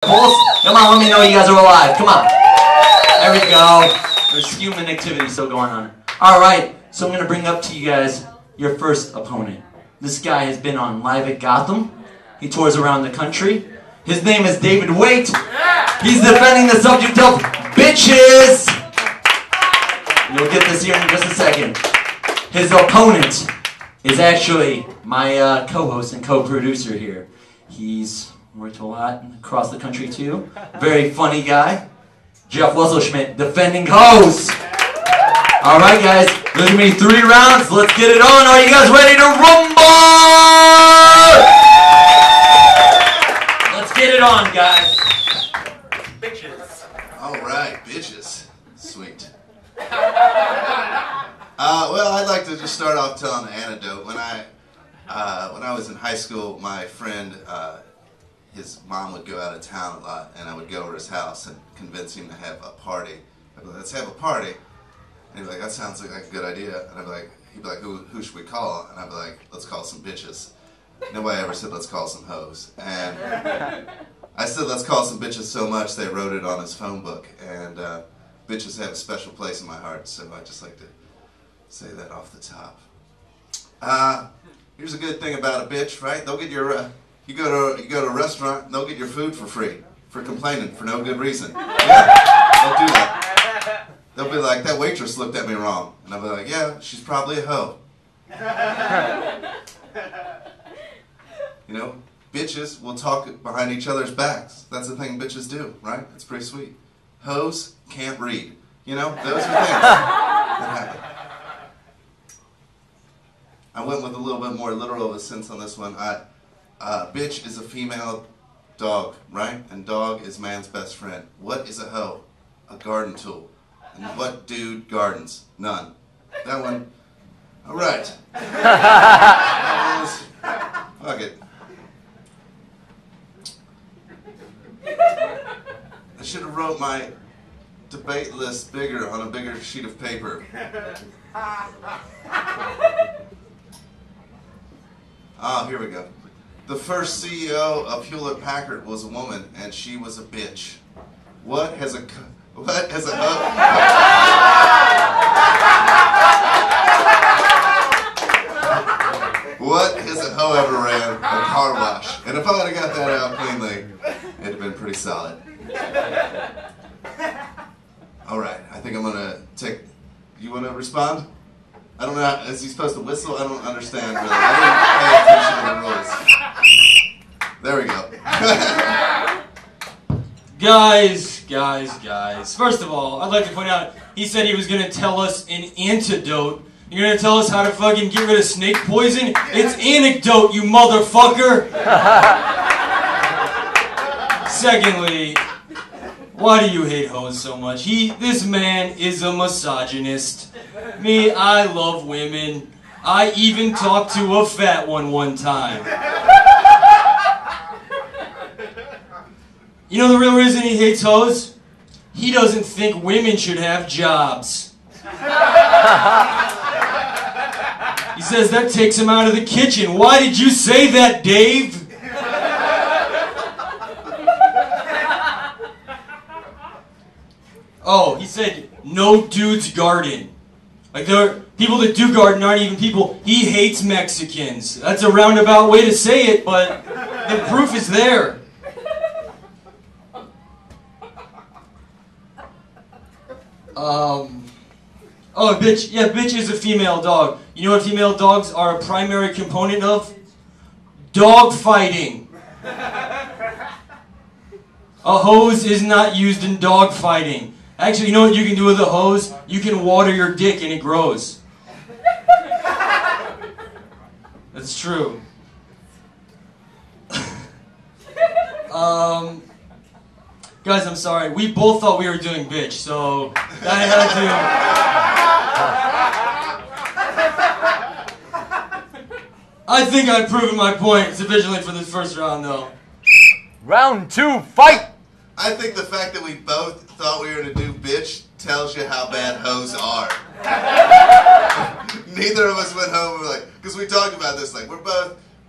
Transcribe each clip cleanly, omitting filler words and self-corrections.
Pulse? Come on, let me know you guys are alive. Come on. There we go. There's human activity still going on. Alright, so I'm going to bring up to you guys your first opponent. This guy has been on Live at Gotham. He tours around the country. His name is David Waite. He's defending the subject of bitches. You'll get this here in just a second. His opponent is actually my co-host and co-producer here. He's worked a lot across the country too. Very funny guy. Jeff Wesselschmidt defending Hoes. Alright guys, there's going to be 3 rounds. Let's get it on. Are you guys ready to rumble? Let's get it on, guys. Bitches. Alright, bitches. Sweet. Well, I'd like to just start off telling an anecdote. When I was in high school, my friend, his mom would go out of town a lot, and I would go over his house and convince him to have a party. I'd be like, let's have a party. And he'd be like, that sounds like a good idea. And I'd be like, he'd be like, who should we call? And I'd be like, let's call some bitches. Nobody ever said, let's call some hoes. And I said, let's call some bitches so much they wrote it on his phone book. And bitches have a special place in my heart, so I'd just like to say that off the top. Here's a good thing about a bitch, right? They'll get your, you go to a restaurant, and they'll get your food for free, for complaining for no good reason. Yeah, they'll do that. They'll be like, that waitress looked at me wrong. And I'll be like, yeah, she's probably a hoe. You know, bitches will talk behind each other's backs. That's the thing bitches do, right? It's pretty sweet. Hoes can't read. You know, those are things that happen. I went with a little bit more literal of a sense on this one. Bitch is a female dog, right? And dog is man's best friend. What is a hoe? A garden tool. And what dude gardens? None. That one, alright. Fuck it. I should have wrote my debate list bigger on a bigger sheet of paper. Ah, here we go. The first CEO of Hewlett-Packard was a woman, and she was a bitch. What has a hoe? What has a hoe ever ran? A car wash. And if I would have got that out cleanly, it'd have been pretty solid. Alright, I think I'm gonna take... You wanna respond? I don't know, is he supposed to whistle? I don't understand really. I didn't pay attention to the rules. There we go. Guys. First of all, I'd like to point out, he said he was going to tell us an antidote. You're going to tell us how to fucking get rid of snake poison? It's anecdote, you motherfucker! Secondly, why do you hate hoes so much? This man is a misogynist. Me, I love women. I even talked to a fat one time. You know the real reason he hates hoes? He doesn't think women should have jobs. He says that takes him out of the kitchen. Why did you say that, Dave? Oh, he said no dudes garden. Like people that do garden aren't even people. He hates Mexicans. That's a roundabout way to say it, but the proof is there. Oh, bitch. Yeah, bitch is a female dog. You know what female dogs are a primary component of? Dog fighting. A hose is not used in dog fighting. Actually, you know what you can do with a hose? You can water your dick and it grows. That's true. Guys, I'm sorry. We both thought we were doing bitch, so I had to... I think I've proven my point sufficiently for this first round, though. Round 2, fight! I think the fact that we both thought we were going to do bitch tells you how bad hoes are. Neither of us went home and were like, because we talked about this, like, we're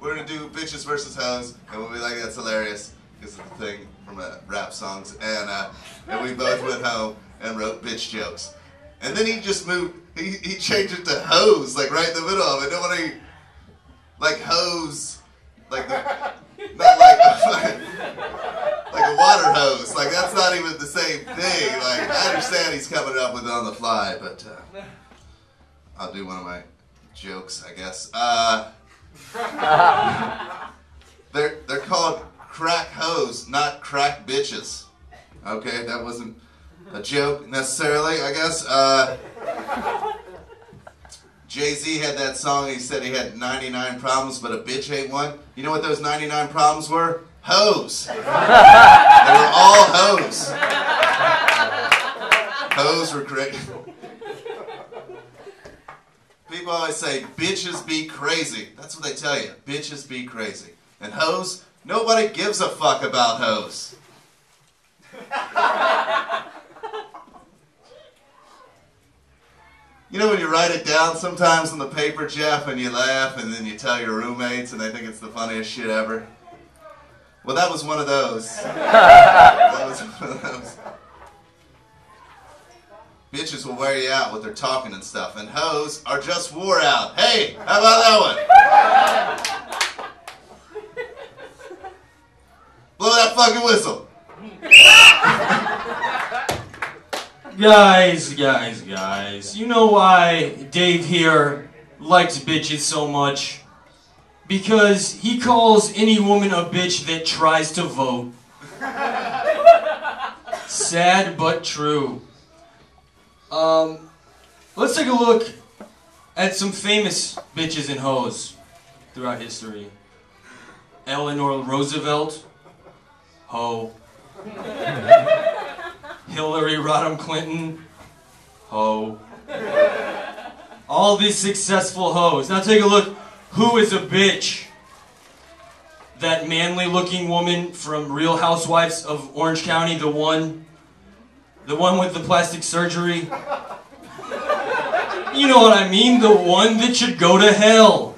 going to do bitches versus hoes, and we'll be like, that's hilarious, because it's the thing from rap songs, and we both went home and wrote bitch jokes. And then he just moved. He changed it to hose, like right in the middle of it. Nobody like hose, like not like a water hose. Like that's not even the same thing. Like I understand he's coming up with it on the fly, but I'll do one of my jokes, I guess. They're called crack hoes, not crack bitches. Okay, that wasn't a joke necessarily, I guess. Jay-Z had that song. He said he had 99 problems, but a bitch ain't one. You know what those 99 problems were? Hoes. They were all hoes. Hoes were great. People always say, bitches be crazy. That's what they tell you. Bitches be crazy. And hoes, nobody gives a fuck about hoes. You know when you write it down sometimes on the paper, Jeff, and you laugh, and then you tell your roommates, and they think it's the funniest shit ever? Well, that was one of those. That was one of those. Bitches will wear you out with their talking and stuff, and hoes are just wore out. Hey, how about that one? Blow that fucking whistle. Guys, you know why Dave here likes bitches so much? Because he calls any woman a bitch that tries to vote. Sad but true. Let's take a look at some famous bitches and hoes throughout history. Eleanor Roosevelt, hoe. Hillary Rodham Clinton, hoe. All these successful hoes. Now take a look. Who is a bitch? That manly looking woman from Real Housewives of Orange County, the one with the plastic surgery. You know what I mean, the one that should go to hell.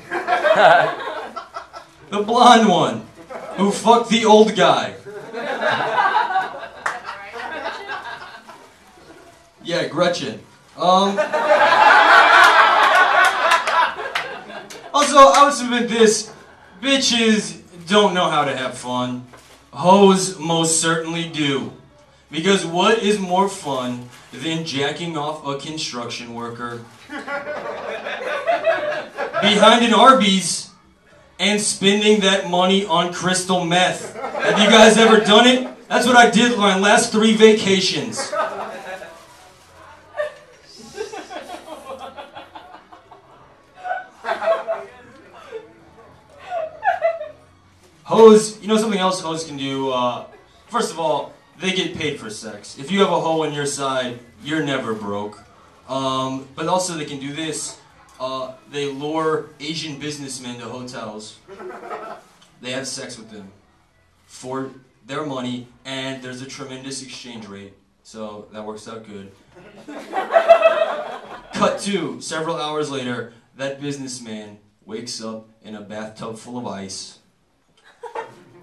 The blonde one who fucked the old guy. Yeah, Gretchen. Also, I would submit this. Bitches don't know how to have fun. Hoes most certainly do. Because what is more fun than jacking off a construction worker behind an Arby's and spending that money on crystal meth? Have you guys ever done it? That's what I did my last 3 vacations. Hoes, you know something else hoes can do? First of all, they get paid for sex. If you have a hoe on your side, you're never broke. But also they can do this. They lure Asian businessmen to hotels. They have sex with them for their money, and there's a tremendous exchange rate. So that works out good. Cut to, several hours later, that businessman wakes up in a bathtub full of ice.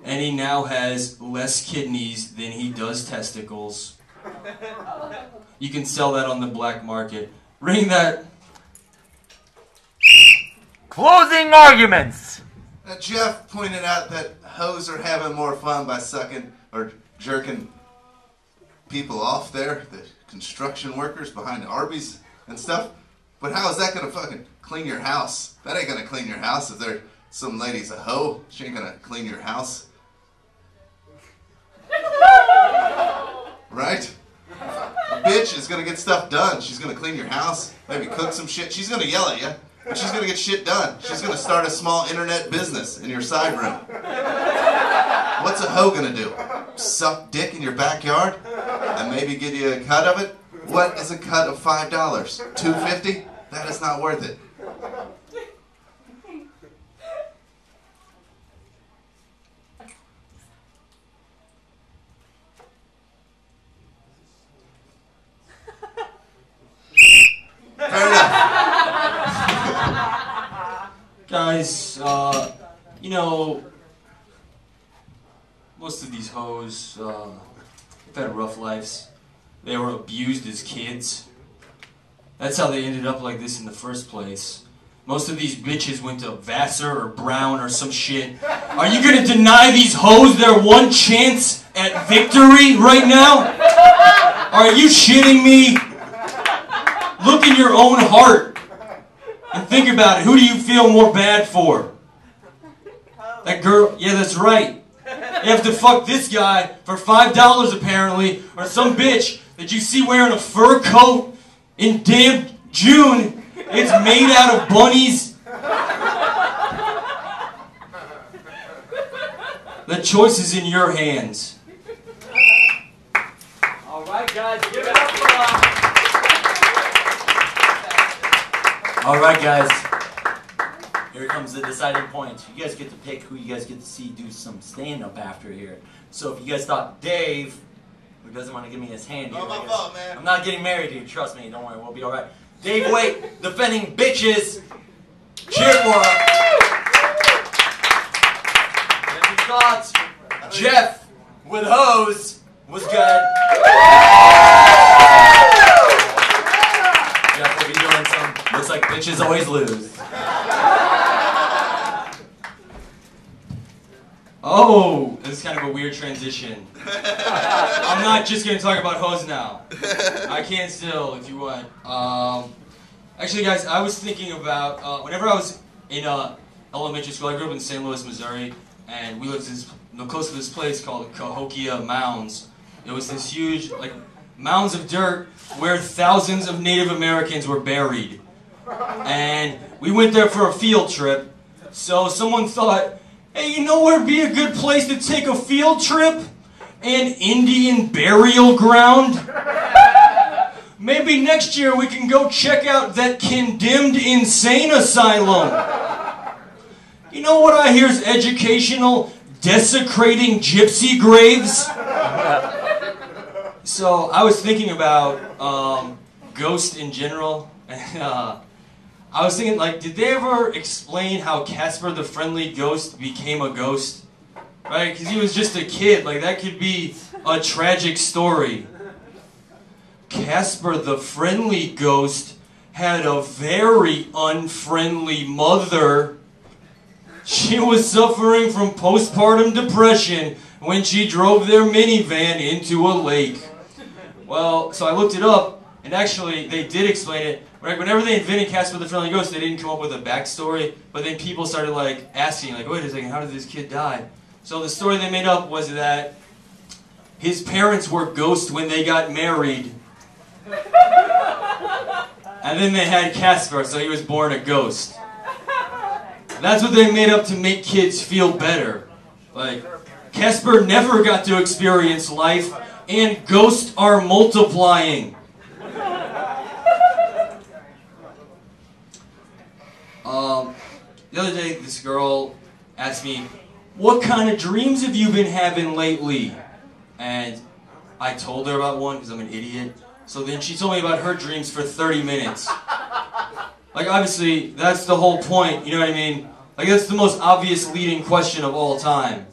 And he now has less kidneys than he does testicles. You can sell that on the black market. Ring that. Closing arguments. Jeff pointed out that hoes are having more fun by sucking or jerking people off there, the construction workers behind Arby's and stuff. But how is that going to fucking clean your house? That ain't going to clean your house. If there's some lady's a hoe, she ain't going to clean your house. Right? A bitch is going to get stuff done. She's going to clean your house, maybe cook some shit. She's going to yell at you, but she's going to get shit done. She's going to start a small internet business in your side room. What's a hoe going to do? Suck dick in your backyard and maybe give you a cut of it? What is a cut of $5? $2.50? That is not worth it. Fair enough. Guys, you know, most of these hoes hoes, they've had rough lives. They were abused as kids. That's how they ended up like this in the first place. Most of these bitches went to Vassar or Brown or some shit. Are you gonna deny these hoes their one chance at victory right now? Are you shitting me? Look in your own heart and think about it. Who do you feel more bad for? That girl? Yeah, that's right. You have to fuck this guy for $5 apparently, or some bitch that you see wearing a fur coat in damn June. It's made out of bunnies. The choice is in your hands. All right, guys, give it up for All right, guys. Here comes the deciding point. You guys get to pick who you guys get to see do some stand-up after here. So if you guys thought Dave, who doesn't want to give me his hand here, Not my fault, man. I'm not getting married here. Trust me. Don't worry. We'll be all right. Dave Waite defending bitches. Cheer for him. And if you thought Jeff with Hoes was good, Jeff will be doing some. Looks like bitches always lose. Oh, this is kind of a weird transition. I'm not just going to talk about hoes now. I can still, if you want. Actually, guys, I was thinking about, whenever I was in elementary school, I grew up in St. Louis, Missouri, and we lived close to this place called Cahokia Mounds. It was this huge, like, mounds of dirt where thousands of Native Americans were buried. And we went there for a field trip, so someone thought, hey, you know where would be a good place to take a field trip? An Indian burial ground? Maybe next year we can go check out that condemned insane asylum. You know what I hear is educational? Desecrating gypsy graves? So I was thinking about ghosts in general. I was thinking, like, did they ever explain how Casper the Friendly Ghost became a ghost? Right? Because he was just a kid. Like, that could be a tragic story. Casper the Friendly Ghost had a very unfriendly mother. She was suffering from postpartum depression when she drove their minivan into a lake. Well, so I looked it up, and actually, they did explain it. Right, whenever they invented Casper the Friendly Ghost, they didn't come up with a backstory, but then people started like asking, like, wait a second, how did this kid die? So the story they made up was that his parents were ghosts when they got married. And then they had Casper, so he was born a ghost. That's what they made up to make kids feel better. Like, Casper never got to experience life, and ghosts are multiplying. The other day, this girl asked me, what kind of dreams have you been having lately? And I told her about one because I'm an idiot. So then she told me about her dreams for 30 minutes. Like, obviously, that's the whole point, you know what I mean? Like, that's the most obvious leading question of all time.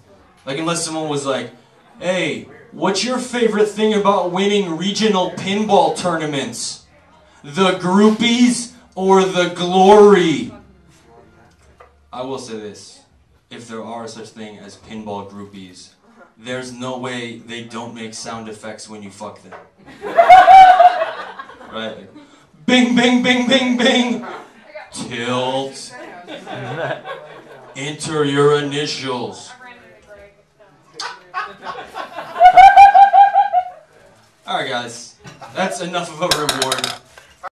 Like, unless someone was like, hey, what's your favorite thing about winning regional pinball tournaments? The groupies or the glory? I will say this, if there are such thing as pinball groupies, there's no way they don't make sound effects when you fuck them. Right? Like, bing, bing, bing, bing, bing. Tilt. Enter your initials. Alright guys, that's enough of a reward.